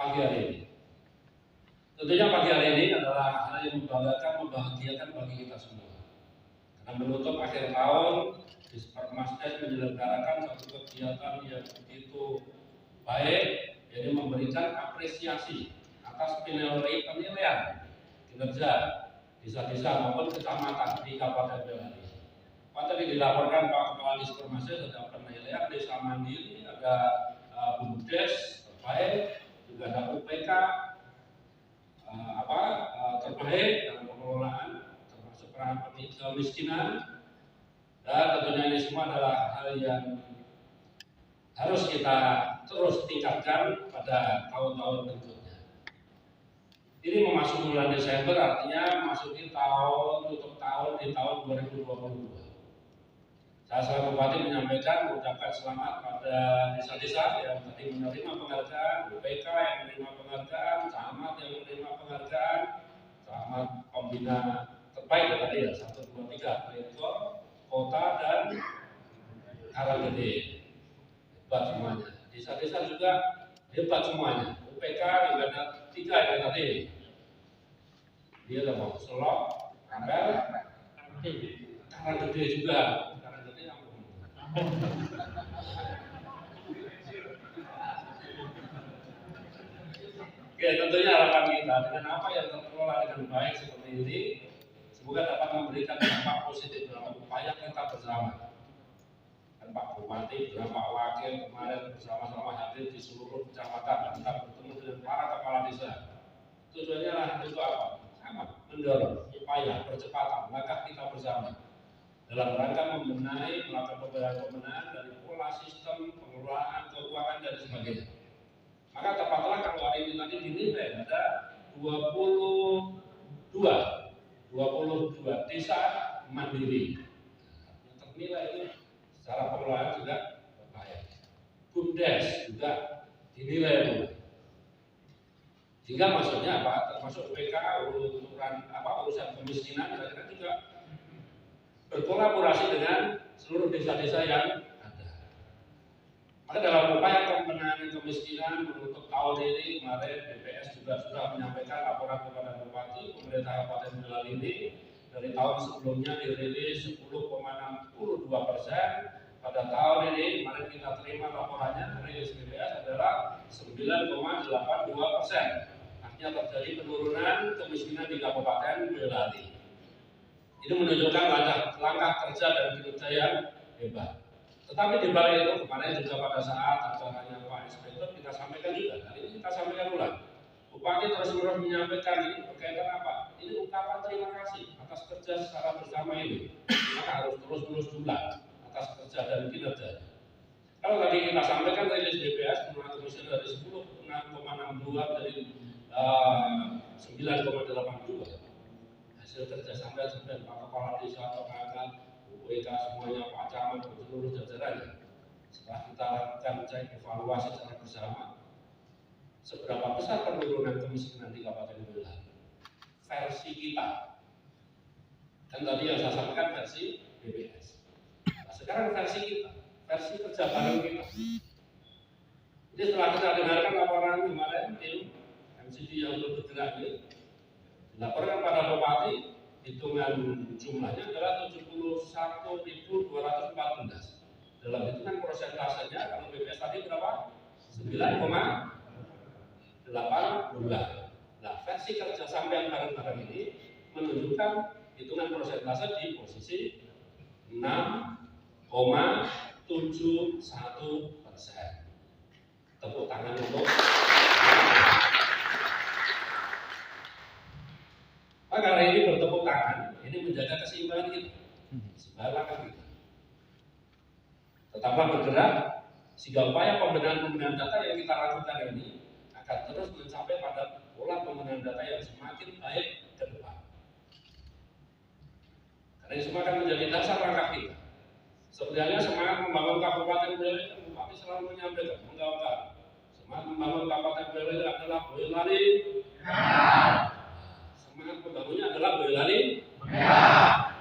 pagi hari ini. Tentunya pagi hari ini adalah hal yang membanggakan, membahagiakan bagi kita semua. Karena menutup akhir tahun, Dispermasdes menyelenggarakan satu kegiatan yang begitu baik, yaitu memberikan apresiasi atas penilaian kinerja desa-desa maupun kecamatan di Kabupaten Boyolali. Pak tadi dilaporkan Pak Kepala Dispermasdes ada penilaian desa mandiri, ada BUMDes terbaik, juga ada UPK terbaik dalam pengelolaan termasuk peran kemiskinan, dan tentunya ini semua adalah hal yang harus kita terus tingkatkan pada tahun-tahun berikutnya. Ini memasuki bulan Desember, artinya memasuki tutup tahun di tahun 2022. Saya selaku Bupati mengucapkan selamat pada desa-desa yang tadi menerima penghargaan, UPK yang menerima penghargaan, camat yang menerima penghargaan, camat pembina terbaik ya tadi ya 1, 2, 3, Rektor, Kota dan Karanggede. Hebat semuanya. Desa-desa juga hebat semuanya. UPK juga ada 3 yang tadi. Dia ada mau Selok, Kampel, Karanggede juga. Oke, tentunya harapan kita dengan apa yang terkelola dengan baik seperti ini, semoga dapat memberikan dampak positif dalam upaya kita bersama. Dan Pak Bupati, dan Pak Wakil kemarin bersama-sama hadir di seluruh kecamatan, kita bertemu dengan para kepala desa. Tujuannya itu apa? Sama, mendorong upaya percepatan langkah kita bersama dalam rangka membenahi, melakukan pembenahan dari pola sistem pengelolaan keuangan dan sebagainya. Maka tepatlah kalau hari ini tadi dinilai ada 22 desa mandiri yang ternilai itu secara pengelolaan juga baik. BUMDes juga dinilai baik. Sehingga maksudnya apa? Termasuk UPK urusan kemiskinan dan juga berkolaborasi dengan seluruh desa-desa yang ada. Maka dalam upaya pembenahan kemiskinan menutup tahun ini, kemarin BPS juga sudah menyampaikan laporan kepada Bupati, pemerintah Kabupaten Boyolali ini dari tahun sebelumnya dirilis 10,62%. Pada tahun ini, kemarin kita terima laporannya, rilis BPS adalah 9,82%. Artinya terjadi penurunan kemiskinan di Kabupaten Boyolali. Ini menunjukkan langkah kerja dan kinerja yang hebat. Tetapi di balik itu kemarin juga pada saat acaranya Pak Inspektur kita sampaikan juga, hari ini kita sampaikan ulang. Bupati terus-menerus menyampaikan ini berkaitan apa? Ini ungkapan terima kasih atas kerja secara bersama ini. Maka harus terus-menerus diulang atas kerja dan kinerja. Kalau tadi kita sampaikan rilis BPS penurunan kemiskinan dari 10,62 dari 9,82. Hasil kerja sampai Pak Kepala Desa, Pak Kakak, UPK semuanya, Pak Camat, seluruh jajarannya. Setelah kita lakukan cek evaluasi secara bersama, seberapa besar penurunan kemiskinan di Kabupaten Boyolali versi kita. Dan tadi yang saya sampaikan versi BPS. Nah, sekarang versi kita, versi kerja bareng kita. Jadi setelah kita dengarkan laporan kemarin tim MCD yang bergerak ini, dilaporkan pada Bupati, hitungan jumlahnya adalah 71.214. Dalam hitungan persentasenya, kalau BPS tadi berapa? 9,82. Nah, versi kerja sampean bareng-bareng ini menunjukkan hitungan persentase di posisi 6,71%. Tepuk tangan untuk maka hari ini bertepuk tangan, ini menjaga keseimbangan kita, seimbangan kita. Tetaplah bergerak, sehingga upaya pembenahan data yang kita lakukan ini akan terus mencapai pada pola pembenahan data yang semakin baik ke depan. Karena ini semua akan menjadi dasar langkah kita. Sebenarnya semangat membangun Kabupaten Boyolali, Bupati selalu menyampaikan, menggaungkan semangat membangun Kabupaten Boyolali adalah Boyolali. Semangat pembangunnya adalah Boyolali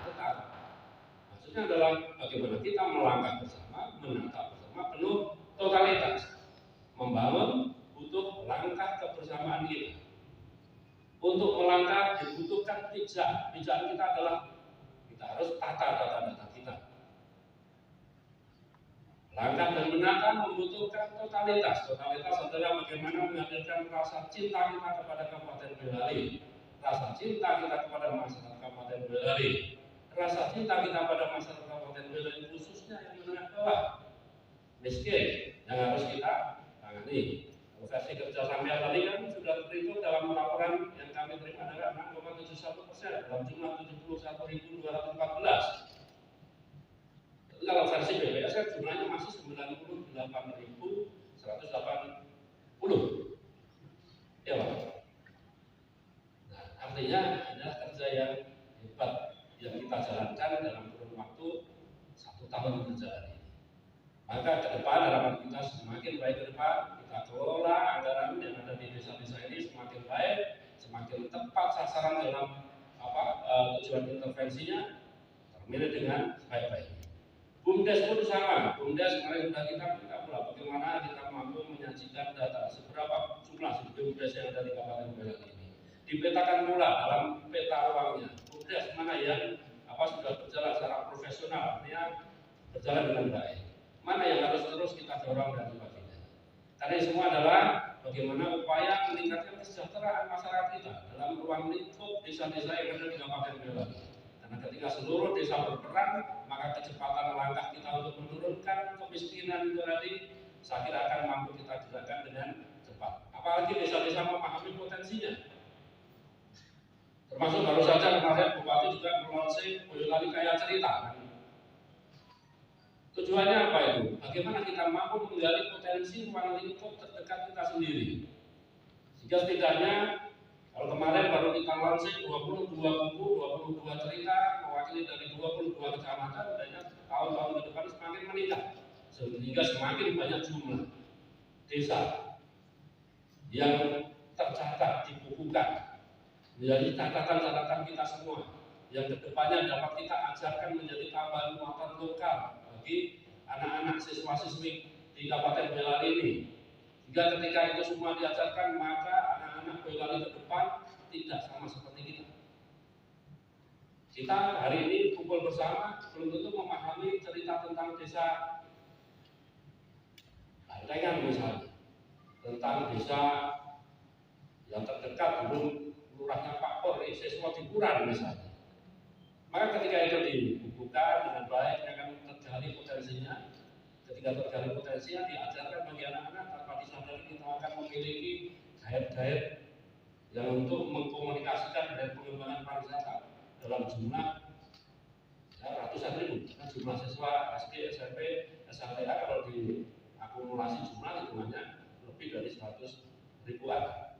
tetap. Maksudnya adalah bagaimana kita melangkah bersama, menatap bersama penuh totalitas. Membangun butuh langkah kebersamaan. Untuk melangkah dibutuhkan pijak. Pijakan kita adalah kita harus tata data kita. Langkah dan menata membutuhkan totalitas. Totalitas adalah bagaimana menghadirkan rasa cinta kita kepada Kabupaten Boyolali, rasa cinta kita kepada masyarakat Kabupaten Boyolali, rasa cinta kita pada masyarakat Kabupaten Boyolali, khususnya yang menengah bawah, miskin, yang harus kita tangani. Versi kerja sampean tadi kan sudah terhitung dalam laporan yang kami terima adalah 6,71% dalam jumlah 71.214. Kalau versi BPS kan jumlahnya masih 98.180. Ya Pak. Nah, artinya adalah kerja yang hebat yang kita jalankan dalam kurun waktu 1 tahun berjalan ini. Maka ke depan harapan kita semakin baik ke depan, kita kelola anggaran yang ada di desa-desa ini semakin baik, semakin tepat sasaran dalam tujuan intervensinya, terpilih dengan baik-baik. BUMDes pun sama. BUMDes kemarin sudah kita minta pula bagaimana kita mampu menyajikan data seberapa jumlah BUMDes yang ada di Kabupaten Boyolali ini. Dipetakan pula dalam peta ruangnya. BUMDes mana yang sudah berjalan secara profesional, artinya berjalan dengan baik. Mana yang harus terus kita dorong dan sebagainya. Karena ini semua adalah bagaimana upaya meningkatkan kesejahteraan masyarakat kita dalam ruang lingkup desa-desa yang ada di Kabupaten Boyolali. Karena ketika seluruh desa berperan, maka kecepatan langkah kita untuk menurunkan kemiskinan itu tadi, saya kira akan mampu kita gerakan dengan cepat. Apalagi desa-desa memahami potensinya. Termasuk baru saja kemarin Bupati juga melonsing Boyolali Kaya Cerita. Tujuannya apa itu? Bagaimana kita mampu menggali potensi ruang lingkup terdekat kita sendiri. Sehingga setidaknya kalau kemarin baru kita launching 22 buku, 22 cerita mewakili dari 22 kecamatan, dan tahun-tahun ke depan semakin meningkat sehingga semakin banyak jumlah desa yang tercatat, dibukukan menjadi catatan-catatan kita semua yang kedepannya dapat kita ajarkan menjadi tambahan muatan lokal bagi anak-anak siswa-siswi di Kabupaten Boyolali ini. Hingga ketika itu semua diajarkan, maka anak-anak Boyolali ke depan tidak sama seperti kita. Kita hari ini kumpul bersama belum tentu memahami cerita tentang desa Bantengan misalnya, tentang desa yang terdekat belum lurahnya Pak Por, siswa Tiburan misalnya. Maka ketika itu dibuka dengan baik, akan tergali potensinya. Ketika tergali potensinya, diajarkan bagi anak-anak tanpa disadari kita akan memiliki guide-guide yang untuk mengkomunikasikan dan pengembangan pariwisata dalam jumlah ratusan ribu. Nah, jumlah siswa SD, SMP, SMTA kalau diakumulasi jumlah hitungannya lebih dari 100 ribuan.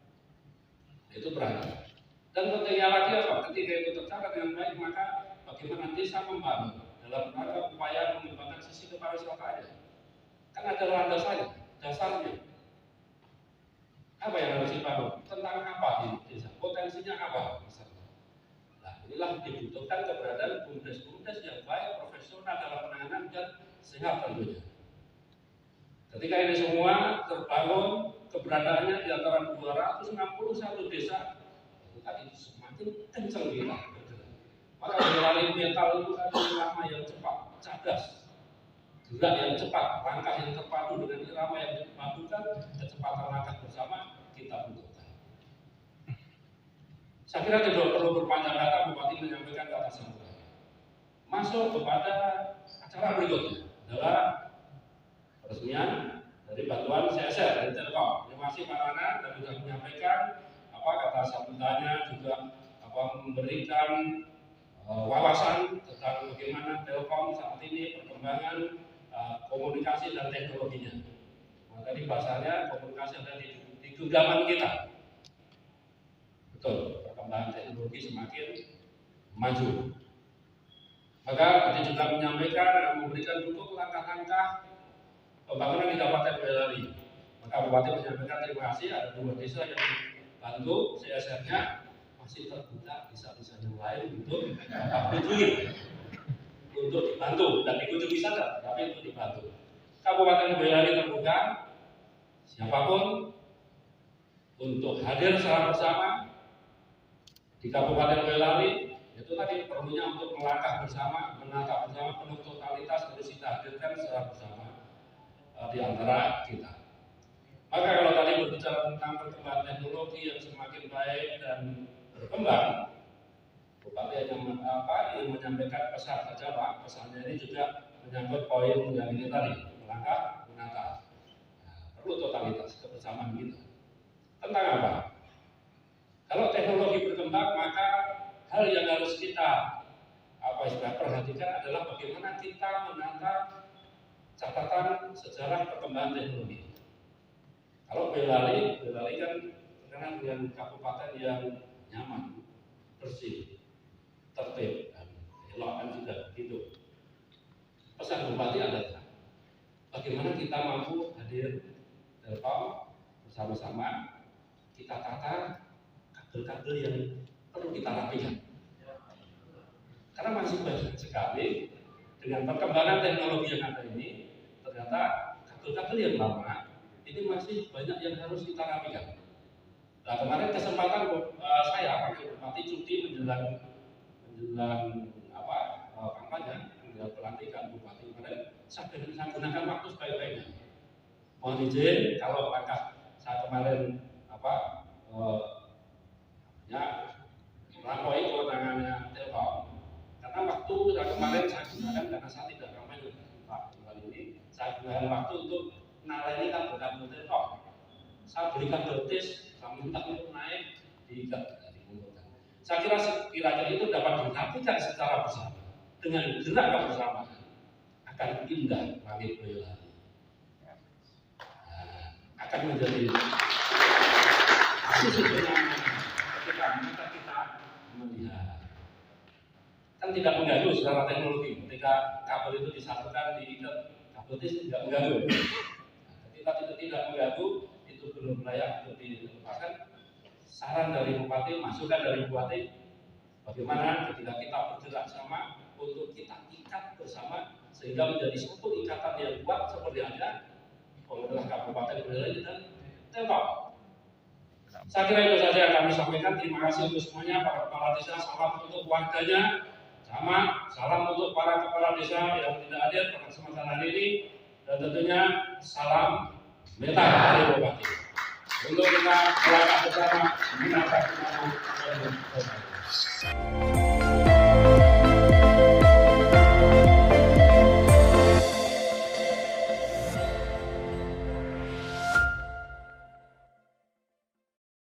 Itu berarti. Dan pentingnya lagi apa? Ketika itu tercatat dengan baik, maka bagaimana desa membangun dalam rangka upaya mengembangkan sisi kepariwisataannya. Kan ada landasannya, dasarnya. Apa yang harus dibangun? Tentang apa ini desa? Potensinya apa? Nah, inilah dibutuhkan keberadaan BUMDes-BUMDes yang baik, profesional dalam penanganan dan sehat tentunya. Ketika ini semua terbangun, keberadaannya di antara 261 desa, tadi semakin kencang kita bergerak. Maka Boyolali mental itu adalah irama yang cepat, cerdas, gerak yang cepat, langkah yang terpadu dengan irama yang dipadukan, kecepatan langkah bersama kita butuhkan. Saya kira tidak perlu berpanjang kata, Bupati menyampaikan kata sambutan. Masuk kepada acara berikutnya adalah peresmian dari bantuan CSR dari Telkom. Terima kasih Pak Rana dan sudah menyampaikan kata sambutannya, juga memberikan wawasan tentang bagaimana Telkom saat ini perkembangan komunikasi dan teknologinya. Nah, tadi bahasanya komunikasi ada di genggaman kita. Betul, perkembangan teknologi semakin maju. Maka tadi juga menyampaikan dan memberikan dukung langkah-langkah pembangunan di Kabupaten Boyolali. Maka Bupati menyampaikan terima kasih, ada 2 desa yang bantu CSR-nya masih terbuka desa-desa yang lain untuk dikunjungi, untuk dibantu dan dikunjungi saja, tapi untuk dibantu. Kabupaten Boyolali terbuka siapapun untuk hadir secara bersama di Kabupaten Boyolali itu tadi perlunya untuk melangkah bersama, menata bersama, penuh totalitas harus kita hadirkan secara bersama di antara kita. Maka kalau tadi berbicara tentang perkembangan teknologi yang semakin baik dan berkembang, Bupati yang menyampaikan pesan saja Pak, pesannya ini juga menyangkut poin yang ini tadi, melangkah, menata. Nah, perlu totalitas kebersamaan kita. Tentang apa? Kalau teknologi berkembang, maka hal yang harus kita perhatikan adalah bagaimana kita menata catatan sejarah perkembangan teknologi. Kalau Boyolali kan terkenal dengan kabupaten yang nyaman, bersih, tertib, dan elok kan juga begitu. Pesan Bupati adalah bagaimana kita mampu hadir Telkom bersama-sama, kita tata kabel-kabel yang perlu kita rapikan. Karena masih banyak sekali dengan perkembangan teknologi yang ada ini, ternyata kabel-kabel yang lama ini masih banyak yang harus kita rapikan. Nah, kemarin kesempatan saya Pak Bupati cuti menjelang kampanye, menjelang pelantikan Bupati kemarin, saya gunakan waktu sebaik-baiknya. Mohon izin kalau langkah saya kemarin melampaui kewenangannya Telkom, karena waktu kemarin saya gunakan karena saya tidak kampanye Pak kali ini, saya gunakan waktu untuk naleni kabel-kabel Telkom. Saya berikan notis, saya minta untuk naik dikumpulkan. Saya kira sekiranya itu dapat dirapikan secara bersama dengan gerak kebersamaan akan indah langit Boyolali. Akan menjadi sisi benang ketika kita melihat. Kan tidak mengganggu secara teknologi. Ketika kabel itu disatukan di kabel itu tidak mengganggu. Ketika itu tidak mengganggu, itu belum layak untuk dilepaskan. Saran dari Bupati, masukan dari Bupati, bagaimana ketika kita bergerak sama untuk kita ikat bersama sehingga menjadi satu ikatan yang kuat seperti ada pemerintah Kabupaten Boyolali dan Telkom. Saya kira itu saja yang kami sampaikan. Terima kasih untuk semuanya, para kepala desa, salam untuk warganya, sama salam untuk para kepala desa yang tidak hadir pada kesempatan hari ini, dan tentunya salam meta dari Bupati untuk kita melangkah bersama menata